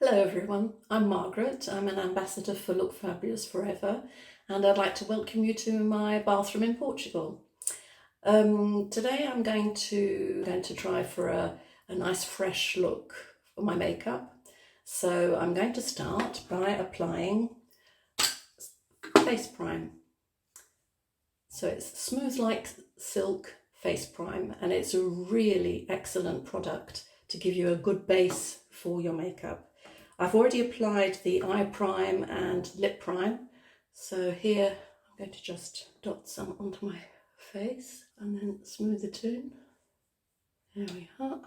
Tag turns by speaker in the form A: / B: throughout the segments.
A: Hello everyone, I'm Margaret. I'm an ambassador for Look Fabulous Forever and I'd like to welcome you to my bathroom in Portugal. Today I'm going to try for a nice fresh look for my makeup. So I'm going to start by applying face prime. So it's Smooth Like Silk face prime and it's a really excellent product to give you a good base for your makeup. I've already applied the eye prime and lip prime, so here I'm going to just dot some onto my face and then smooth it in. There we are.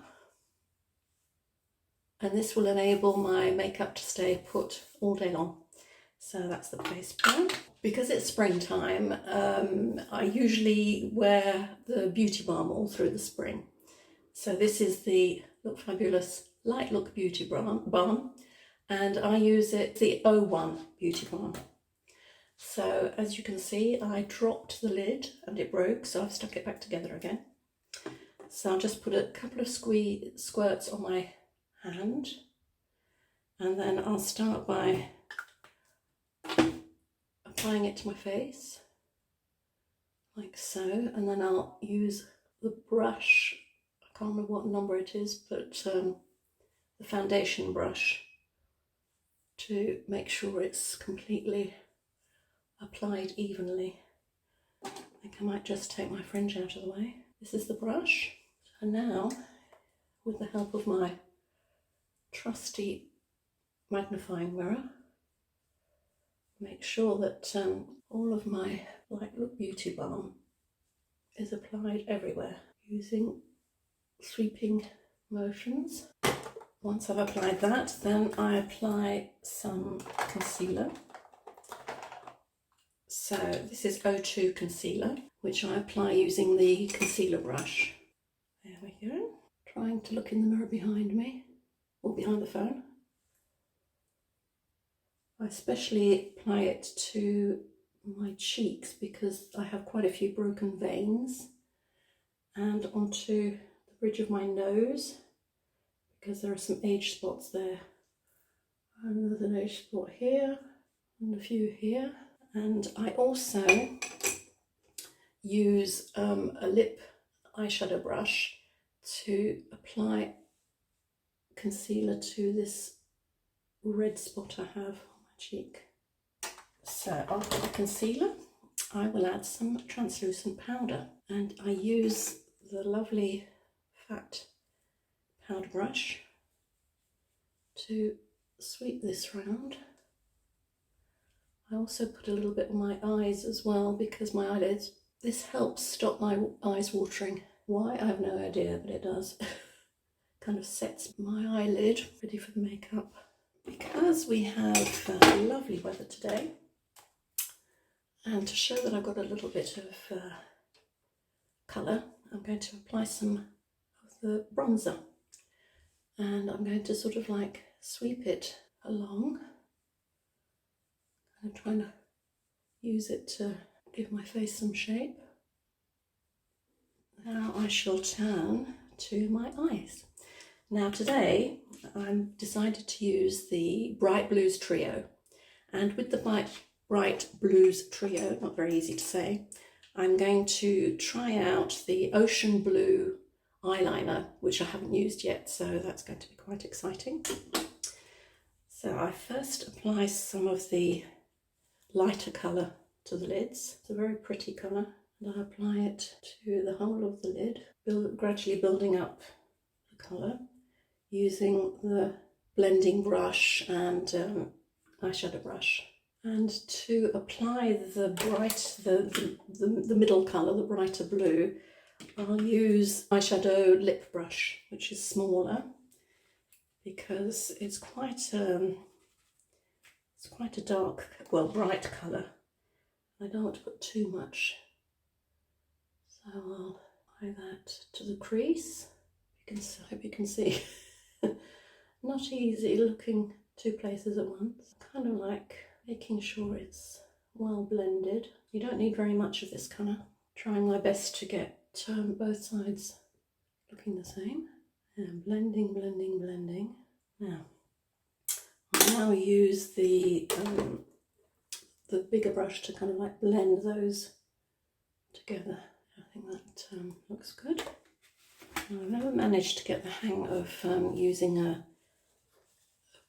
A: And this will enable my makeup to stay put all day long. So that's the face prime. Because it's springtime, I usually wear the Beauty Balm all through the spring. So this is the Look Fabulous Light Look Beauty Balm. And I use the 01 Beauty Balm. So as you can see, I dropped the lid and it broke, so I've stuck it back together again. So I'll just put a couple of squirts on my hand, and then I'll start by applying it to my face, like so, and then I'll use the brush, I can't remember what number it is, but the foundation brush, to make sure it's completely applied evenly. I think I might just take my fringe out of the way. This is the brush. And now, with the help of my trusty magnifying mirror, make sure that all of my Light Look Beauty Balm is applied everywhere using sweeping motions. Once I've applied that, then I apply some concealer. So this is 02 concealer, which I apply using the concealer brush. There we go. Trying to look in the mirror behind me, or behind the phone. I especially apply it to my cheeks because I have quite a few broken veins, and onto the bridge of my nose because there are some age spots there. And there's an age spot here and a few here. And I also use a lip eyeshadow brush to apply concealer to this red spot I have on my cheek. So after the concealer, I will add some translucent powder, and I use the lovely fat powder brush to sweep this round. I also put a little bit on my eyes as well because my eyelids, this helps stop my eyes watering. Why? I have no idea, but it does. Kind of sets my eyelid ready for the makeup. Because we have lovely weather today, and to show that I've got a little bit of colour, I'm going to apply some of the bronzer, and I'm going to sort of like sweep it along. I'm trying to use it to give my face some shape. Now I shall turn to my eyes. Now today I've decided to use the Bright Blues Trio, and with the Bright Blues Trio, not very easy to say, I'm going to try out the Ocean Blue eyeliner, which I haven't used yet, so that's going to be quite exciting. So I first apply some of the lighter colour to the lids. It's a very pretty colour, and I apply it to the whole of the lid, gradually building up the colour using the blending brush and eyeshadow brush. And to apply the middle colour, the brighter blue, I'll use eyeshadow lip brush, which is smaller because it's quite a dark, well, bright colour. I don't want to put too much, so I'll apply that to the crease. I hope you can see. Not easy looking two places at once. Kind of like making sure it's well blended. You don't need very much of this colour. Trying my best to get both sides looking the same. And blending, blending, blending. Now, now use the bigger brush to kind of like blend those together. I think that looks good. I've never managed to get the hang of using a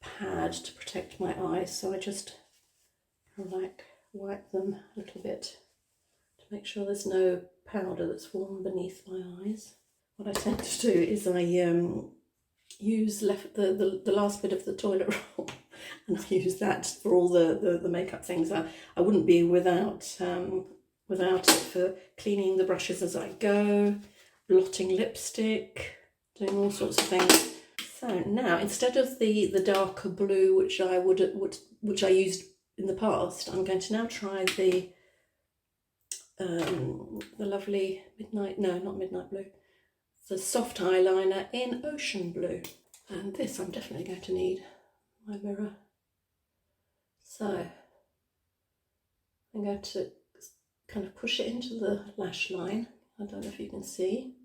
A: pad to protect my eyes, so I just kind of like wipe them a little bit to make sure there's no powder that's formed beneath my eyes. What I tend to do is I use the last bit of the toilet roll and I use that for all the makeup things. I wouldn't be without it for cleaning the brushes as I go, blotting lipstick, doing all sorts of things. So now, instead of the darker blue which I used in the past, I'm going to now try the lovely midnight blue, the soft eyeliner in ocean blue. And this I'm definitely going to need my mirror. So I'm going to kind of push it into the lash line. I don't know if you can see.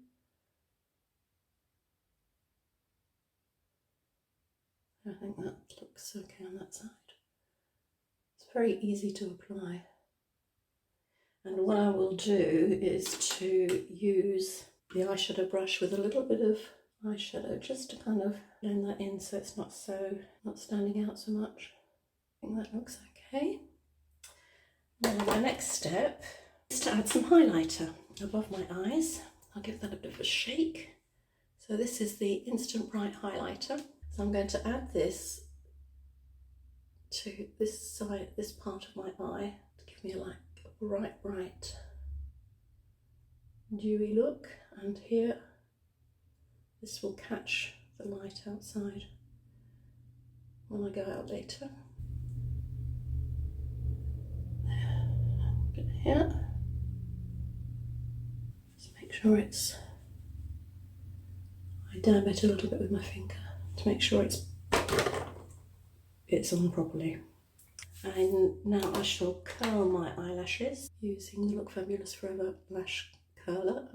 A: I think that looks okay on that side. It's very easy to apply. And what I will do is to use the eyeshadow brush with a little bit of eyeshadow just to kind of blend that in so it's not standing out so much. I think that looks okay. Now my next step is to add some highlighter above my eyes. I'll give that a bit of a shake. So this is the Instant Bright highlighter. So I'm going to add this to this part of my eye to give me like a bright dewy look, and here this will catch the light outside when I go out later. Put it here. Just make sure I dab it a little bit with my finger to make sure it's on properly. And now I shall curl my eyelashes using the Look Fabulous Forever Lash Curler,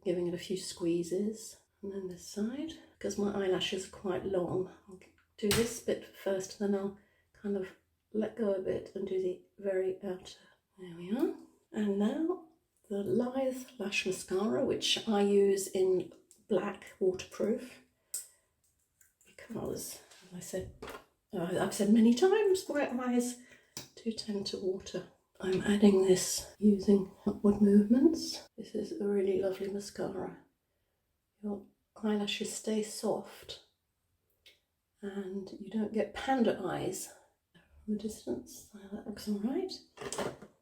A: giving it a few squeezes. And then this side, because my eyelashes are quite long, I'll do this bit first, and then I'll kind of let go a bit and do the very outer. There we are. And now the Lithe Lash Mascara, which I use in black waterproof, because, as I've said many times, my eyes do tend to water. I'm adding this using upward movements. This is a really lovely mascara. Your eyelashes stay soft and you don't get panda eyes from a distance. That looks all right.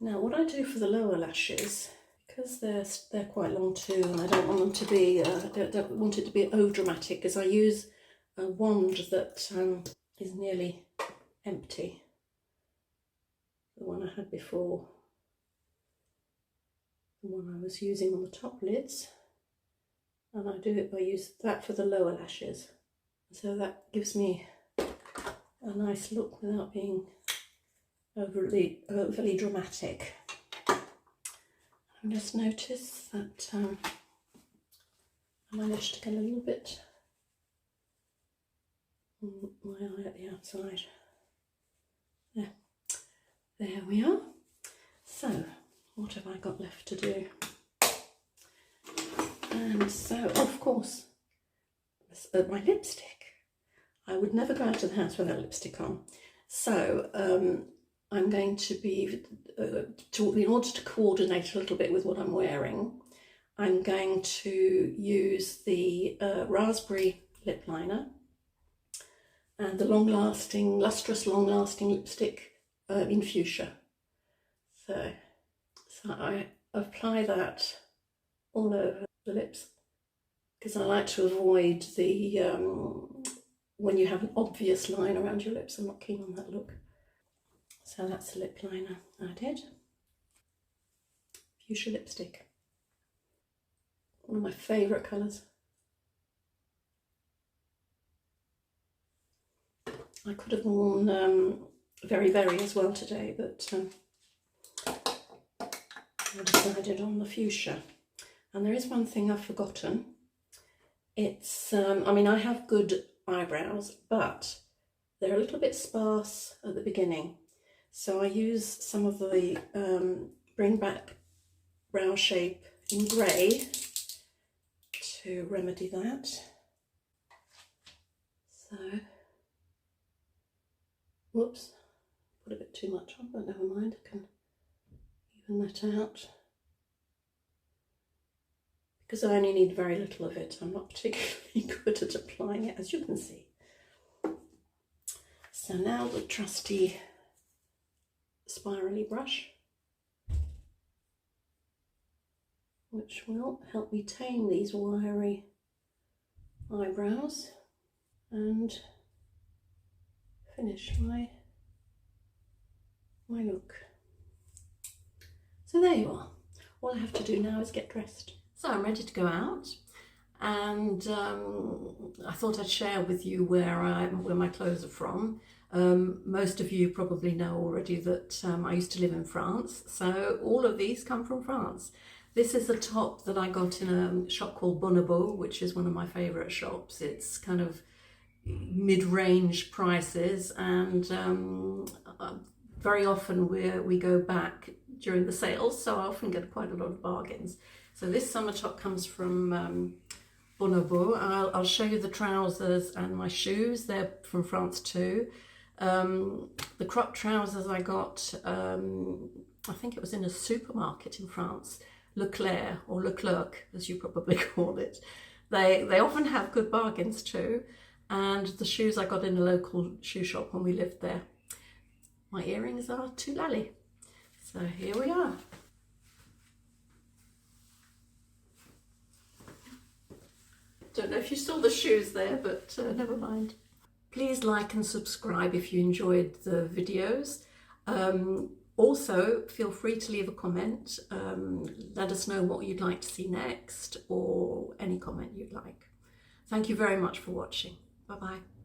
A: Now what I do for the lower lashes, because they're quite long too, and I don't want them to be don't want it to be over dramatic, is I use a wand that is nearly empty. The one I had before, the one I was using on the top lids, and I do it by using that for the lower lashes. So that gives me a nice look without being overly dramatic. I just noticed that I managed to get a little bit on my eye at the outside. There we are. So, what have I got left to do? And so, of course, my lipstick. I would never go out of the house without lipstick on. So, I'm going to be, in order to coordinate a little bit with what I'm wearing, I'm going to use the Raspberry lip liner and the lustrous long-lasting lipstick in fuchsia. So I apply that all over the lips because I like to avoid the when you have an obvious line around your lips. I'm not keen on that look. So that's the lip liner added. Fuchsia lipstick. One of my favourite colours. I could have worn Very Very as well today, but I decided on the fuchsia. And there is one thing I've forgotten. It's, I mean, I have good eyebrows, but They're a little bit sparse at the beginning, so I use some of the Bring Back Brow Shape in grey to remedy that. So, whoops, put a bit too much on, but never mind, I can even that out. Because I only need very little of it, I'm not particularly good at applying it, as you can see. So now the trusty spirally brush, which will help me tame these wiry eyebrows and finish my look. So there you are. All I have to do now is get dressed. So I'm ready to go out, and I thought I'd share with you where my clothes are from. Most of you probably know already that I used to live in France, so all of these come from France. This is a top that I got in a shop called Bonobo, which is one of my favourite shops. It's kind of mid-range prices, and very often we go back during the sales, so I often get quite a lot of bargains. So this summer top comes from Bonobo. I'll show you the trousers and my shoes. They're from France too. The crop trousers I got, I think it was in a supermarket in France, Leclerc, or Leclerc as you probably call it. They often have good bargains too. And the shoes I got in a local shoe shop when we lived there. My earrings are too lally. So here we are. Don't know if you saw the shoes there, but never mind. Please like and subscribe if you enjoyed the videos. Also, feel free to leave a comment. Let us know what you'd like to see next, or any comment you'd like. Thank you very much for watching. Bye-bye.